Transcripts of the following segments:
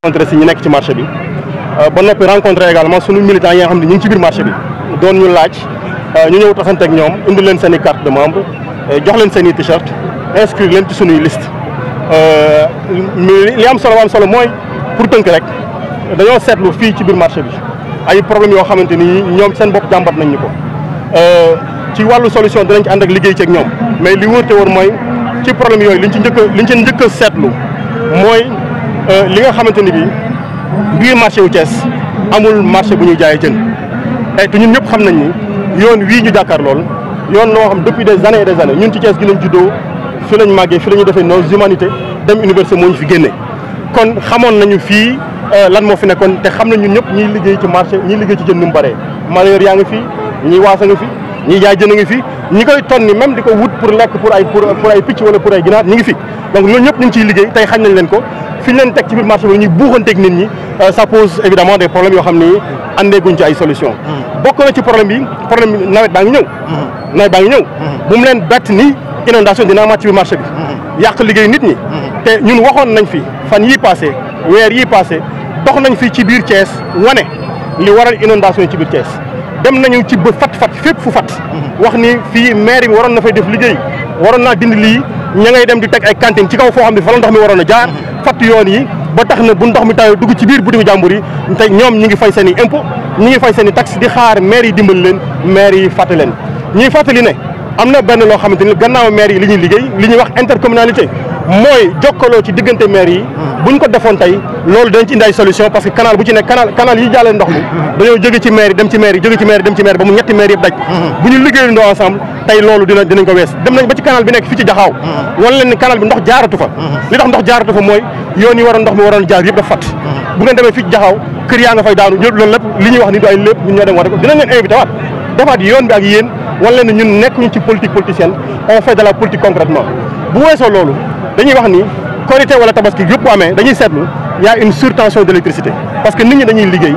rencontré si ñu nekk ci marché bi ba noppi rencontré également sunu militants yi nga xam ne ñu ngi ci biir marché bi doon ñu laaj ñu ñëw tasante ak ñoom indi leen seen i carte de membre jox leen seen i t-shirt inscrire leen ci sunuy liste li am solo mooy pour tënk rek dañoo seetlu fii ci biir marché bi ay problèmes yoo xamante ni ñoom seen bopp jàmbat nañ ñu ko ci wàllu solution dinañ ci ànd ak liggéey ci ak ñoom mais li wërte woon mooy ci problème yooyu liñ ci njëkk a seetlu mooy li nga xamante ni bi biir marché wu Thiès amul marché bu ñuy jaayee jën te ñun ñëpp xam nañ ni yoon wii ñu jàkkaar lool yoon loo xam depuis des années et des années ñun ci Thiès gi lañ juddoo fi lañ màggee fi la ñuy defee nos humanités dem université moo ñu fi génne kon xamoon nañu fii lan moo fi nekkoon te xam nañ ñun ñëpp ñiy liggéey ci marché ñiy liggéey ci jën ni mu bëree mareyeur yaa ngi fi ñiy waasa nga fi ñiy jaay jën a ngi fi ñi koy tonni même di ko wut pour lekk pour ay picc wala pour ay ginaar ñi ngi fi donc loolu ñëpp ñu ngi ciy liggéey tey xañ nañ leen ko fi ñu leen teg ci biir marché bi ñuy buuxanteeg nit ñi ça pose évidemment des problèmes yoo xam ni andeeguñ ci ay solution bokk na ci problème bi nawet baa ngi ñëw bu mu leen bett ni inondation dina amaat ci biir marché bi yàq liggéey nit ñi te ñun waxoon nañ fi fan yii passé weer yii passé dox nañ fi ci biir Thiès wane li waral inondation yi ci biir Thiès dem nañu ci ba fat fépp fu fat wax ni fii maire bi waroon na fay def liggéey waroon naa dindi lii ña ngay dem di teg ay cantine ci kaw foo xam ne fa la ndox mi waroon a jaar fatt yoon yi ba tax na bu ndox mi tawee dugg ci biir butigu jàmbur yi te ñoom ñi ngi fay seen i impôt ñi ngi fay seen i taxe di xaar maire yi dimbali leen maire yi fàtte leen ñuy fàttali ne am na benn loo xamante ni gannaaw maire yi li ñuy liggéey li ñuy wax intercommunalité mooy jokkaloo ci diggante maire yi buñ ko defoon tey loolu dinañ ci indi ay solution parce que canal bu ci nekk canal yi jàllee ndox mi dañoo jóge ci maire yi dem ci maire yi jóge ci maire yi dem ci maire ba mu ñetti maire yëpp daj bu ñu liggéeyu ndoo ensemble tey loolu dinañ ko wees dem nañ ba ci canal bi nekk fii ci Jaxaaw wan leen ni canal bi ndox jaaratu fa li tax ndox jaaratu fa mooy yoon yi waroon ndox mi waroon jaar yëpp dafa fatt bu ngeen demee fii ci Jaxaaw kër yaa nga fay daanu loolu lépp li ñuy wax ni du ay lépp ñun ñoo dem wate ko dinañ leen invité waat defaat yoon bi ak yéen wan leen ne ñun nekkuñu ci politique politicienne on fait de la politique concrètement bu weesoo loolu dañuy wax ni Korité wala Tabaski yëpp bu amee dañuy seetlu y a une surtension d'électricité parce que nit ñi dañuy liggéey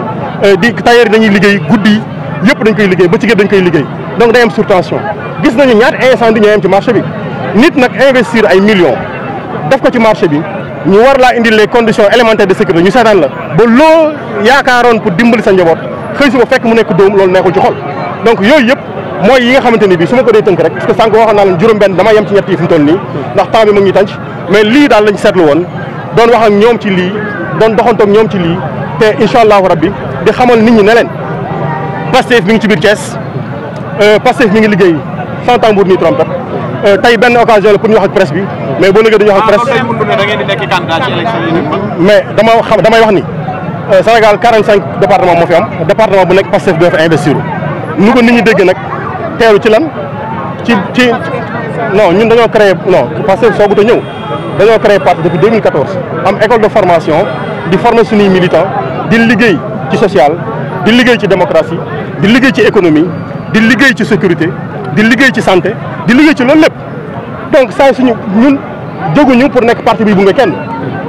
tailleur yi dañuy liggéey guddi yëpp dañ koy liggéey ba ci dañ koy liggéey donc day am surtension gis nañu ñaata incendie ñooy am ci marché bi nit nag investir ay millions def ko ci marché bi ñu war laa indil les conditions élémentaires de sécurité ñu seetaan la ba loo yaakaaroon pour dimbali sa njaboot xëy si ba fekk mu nekk dóom loolu neexul ci xol donc yooyu yëpp mooy yi nga xamante ni bii su ma ko dee tënk rek parce que sànq waxoon naa leen juróom-benn dama yem ci ñett yi fi mu toll nii ndax temps bi mu ngi tànc mais lii daal lañ seetlu woon doon wax ak ñoom ci lii doon doxantoog ñoom ci lii te incha allahu rabbi di xamal nit ñi ne leen Pastef mi ngi ci biir Thiès Pastef mi ngi liggéey sans tambour ni trompette tey benn occasion la pour ñu wax ak presse bi mais boo léegi dañuy wax ak presse mais damay wax ni Sénégal 45 département moo fi am département bu nekk Pastef doo fa investir nu ko nit ñi dégg nag teeru ci lan ci non ñun dañoo créé non Pastef soogut a ñëw dañoo créé parti depuis 2014 am école de formation di former suñuy militants di liggéey ci social di liggéey ci démocratie di liggéey ci économie di liggéey ci sécurité di liggéey ci santé di liggéey ci loolu lépp donc saa suñu ñun jóguñu pour nekk parti bi bu nga kenn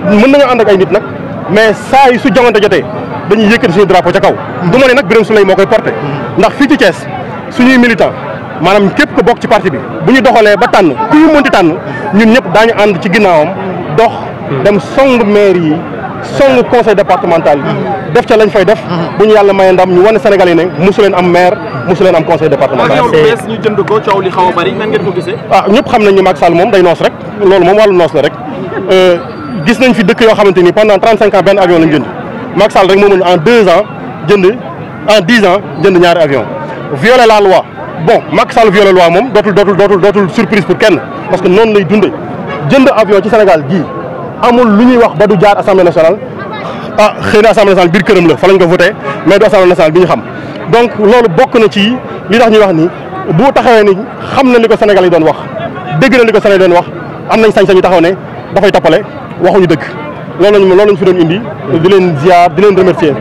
mën nañoo ànd ak ay nit nag mais saa yi su jongante jotee dañuy yëkkati suñu drapeau ca kaw du ma ne nag Birame Souleye moo koy porté ndax fii ci Thiès suñuy militant maanaam képp ko bokk ci parti bi bu ñu doxalee ba tànn ku ñu mënti tànn ñun ñëpp daañu ànd ci ginnaawam dox dem song maire yi song conseil départemental yi def ca lañ fay def bu ñu yàlla maye ndam ñu wane Sénégal yi ne mosu leen am maire mosu leen am conseil départemental. ñu jënd ko coow li xaw a bari nan ngeen ko gisee. ñëpp xam nañ ni Macky Sall moom day noos rek loolu moom wàllu noos la rek gis nañ fi dëkk yoo xamante ni pendant 35 ans benn avion lañ jënd Macky Sall rek moo mën en 2 ans en 10 ans jënd ñaari avion violer la loi bon Macky Sall violer loi moom dootul surprise pour kenn parce que noonu lay dundee jënd avion ci Sénégal gii amul lu ñuy wax ba du jaar assemblée nationale xëy na assemblée nationale biir këram la fa lañ ko voté mais du assemblée nationale bi ñu xam donc loolu bokk na ci li tax ñuy wax ni bu taxawee ni xam na li ko Sénégal yi doon wax dégg na li ko Sénégal yi doon wax am nañ sañ-sañu taxaw ne dafay tappale waxuñu dëgg loolu lañ fi doon indi di leen ziar di leen remercier